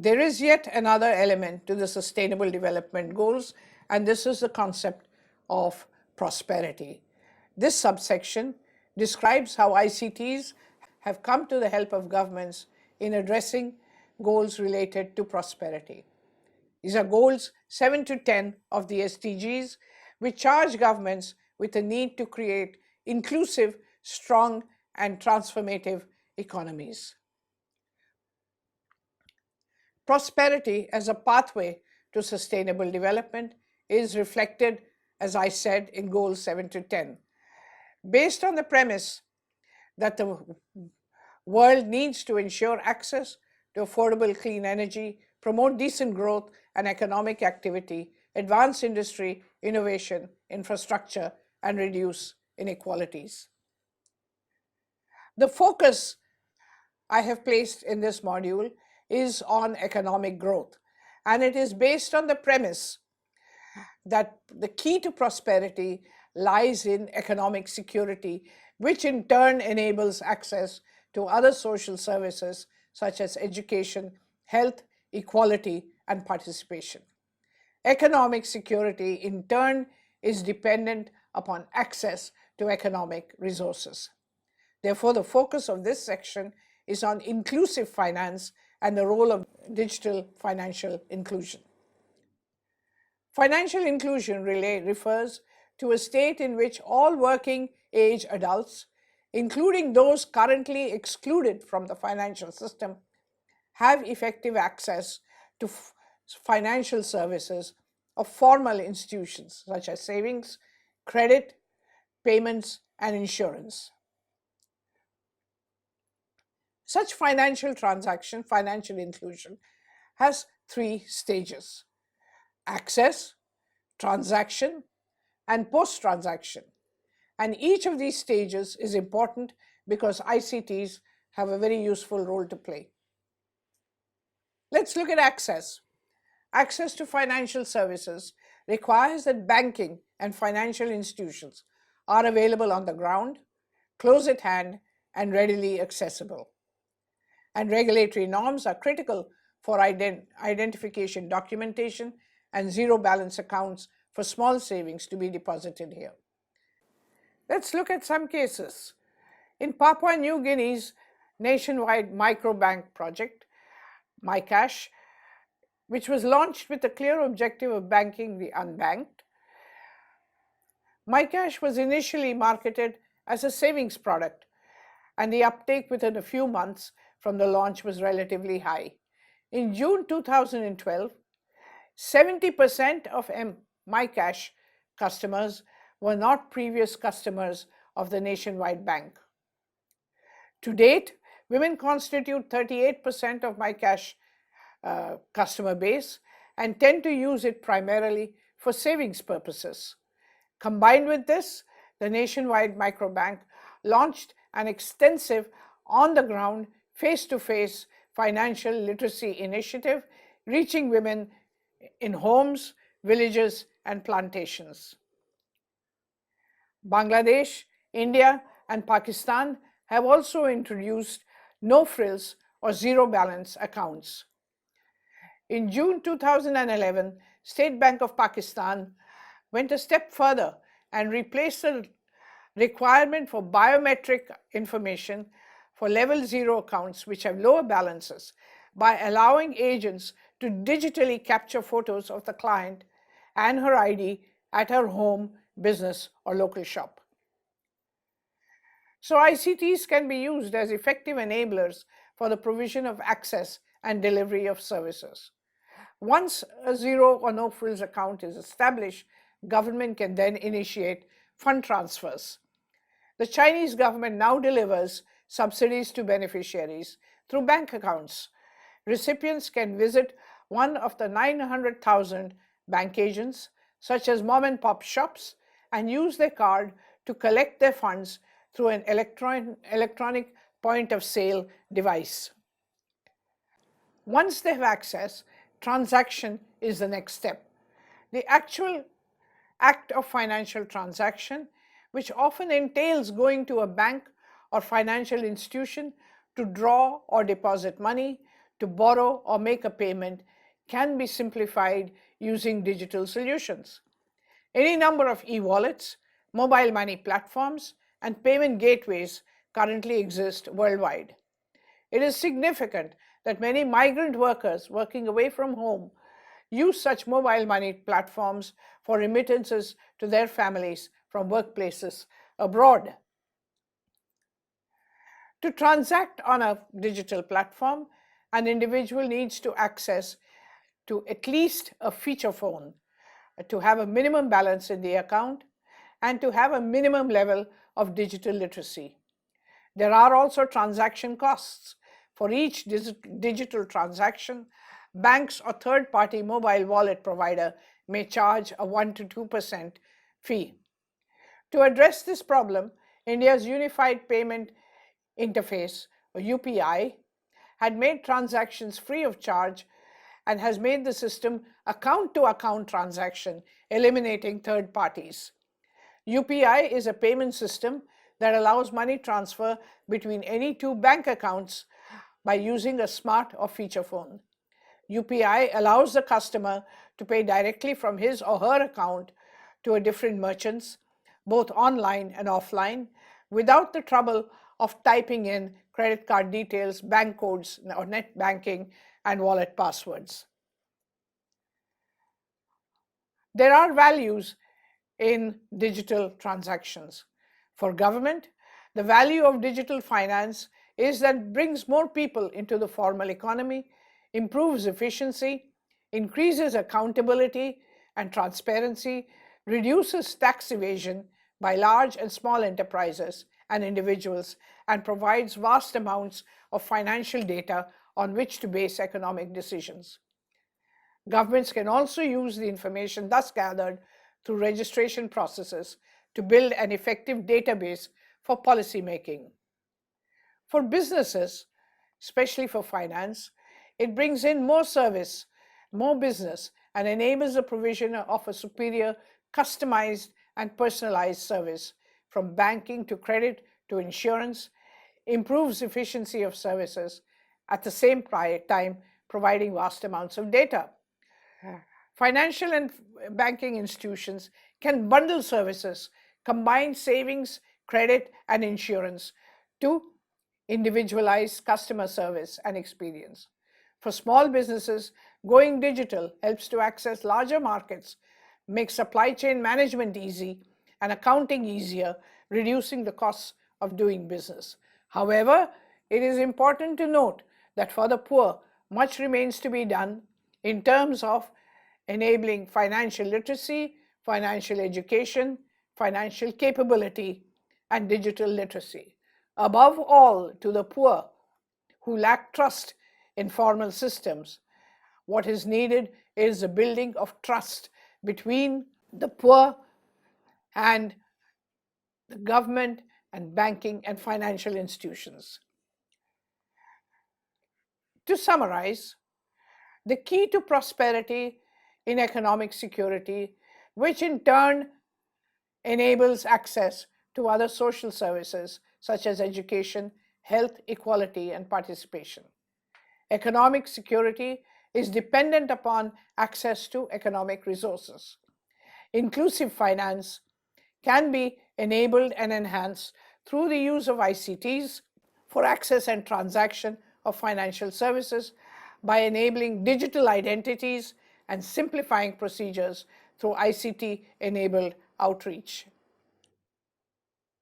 There is yet another element to the Sustainable Development Goals, and this is the concept of prosperity. This subsection describes how ICTs have come to the help of governments in addressing goals related to prosperity. These are goals 7 to 10 of the SDGs, which charge governments with the need to create inclusive, strong, and transformative economies. Prosperity as a pathway to sustainable development is reflected, as I said, in goals 7 to 10. Based on the premise that the world needs to ensure access to affordable clean energy, promote decent growth and economic activity, advance industry, innovation, infrastructure, and reduce inequalities. The focus I have placed in this module is on economic growth, and it is based on the premise that the key to prosperity lies in economic security, which in turn enables access to other social services such as education, health, equality, and participation. Economic security in turn is dependent upon access to economic resources. Therefore, the focus of this section is on inclusive finance and the role of digital financial inclusion. Financial inclusion refers to a state in which all working age adults, including those currently excluded from the financial system, have effective access to financial services of formal institutions such as savings, credit, payments, and insurance. Such financial inclusion, has three stages: access, transaction, and post-transaction. And each of these stages is important because ICTs have a very useful role to play. Let's look at access. Access to financial services requires that banking and financial institutions are available on the ground, close at hand, and readily accessible. And regulatory norms are critical for identification documentation and zero balance accounts for small savings to be deposited here. Let's look at some cases. In Papua New Guinea's nationwide microbank project, MyCash, which was launched with the clear objective of banking the unbanked, MyCash was initially marketed as a savings product, and the uptake within a few months from the launch was relatively high. In June 2012, 70% of MyCash customers were not previous customers of the nationwide bank. To date, women constitute 38% of MyCash customer base and tend to use it primarily for savings purposes. Combined with this, the nationwide microbank launched an extensive on-the-ground, face-to-face financial literacy initiative reaching women in homes, villages, and plantations. Bangladesh, India, and Pakistan have also introduced no-frills or zero-balance accounts. In June 2011, State Bank of Pakistan went a step further and replaced the requirement for biometric information for level 0 accounts which have lower balances by allowing agents to digitally capture photos of the client and her ID at her home, business, or local shop. So ICTs can be used as effective enablers for the provision of access and delivery of services. Once a zero or no frills account is established, government can then initiate fund transfers. The Chinese government now delivers subsidies to beneficiaries through bank accounts. Recipients can visit one of the 900,000 bank agents, such as mom and pop shops, and use their card to collect their funds through an electronic point of sale device. Once they have access, transaction is the next step. The actual act of financial transaction, which often entails going to a bank or financial institution to draw or deposit money, to borrow or make a payment can be simplified using digital solutions. Any number of e-wallets, mobile money platforms, and payment gateways currently exist worldwide. It is significant that many migrant workers working away from home use such mobile money platforms for remittances to their families from workplaces abroad. To transact on a digital platform, an individual needs to access to at least a feature phone, to have a minimum balance in the account, and to have a minimum level of digital literacy. There are also transaction costs. For each digital transaction, banks or third-party mobile wallet provider may charge a 1 to 2% fee. To address this problem, India's Unified Payment Interface, or UPI, had made transactions free of charge and has made the system account-to-account transaction, eliminating third parties. UPI is a payment system that allows money transfer between any two bank accounts by using a smart or feature phone. UPI allows the customer to pay directly from his or her account to a different merchants, both online and offline, without the trouble of typing in credit card details, bank codes, or net banking and wallet passwords. There are values in digital transactions. For government, the value of digital finance is that it brings more people into the formal economy, improves efficiency, increases accountability and transparency, reduces tax evasion by large and small enterprises and individuals, and provides vast amounts of financial data on which to base economic decisions. Governments can also use the information thus gathered through registration processes to build an effective database for policy making. For businesses, especially for finance, it brings in more service, more business, and enables the provision of a superior, customized, and personalized service, from banking to credit to insurance, improves efficiency of services, at the same time providing vast amounts of data. Financial and banking institutions can bundle services, combine savings, credit, and insurance to individualize customer service and experience. For small businesses, going digital helps to access larger markets, make supply chain management easy, and accounting easier, reducing the costs of doing business. However, it is important to note that for the poor, much remains to be done in terms of enabling financial literacy, financial education, financial capability, and digital literacy. Above all, to the poor who lack trust in formal systems, what is needed is the building of trust between the poor and the government and banking and financial institutions. To summarize, the key to prosperity in economic security, which in turn enables access to other social services such as education, health, equality, and participation. Economic security is dependent upon access to economic resources. Inclusive finance can be enabled and enhanced through the use of ICTs for access and transaction of financial services, by enabling digital identities and simplifying procedures through ICT-enabled outreach.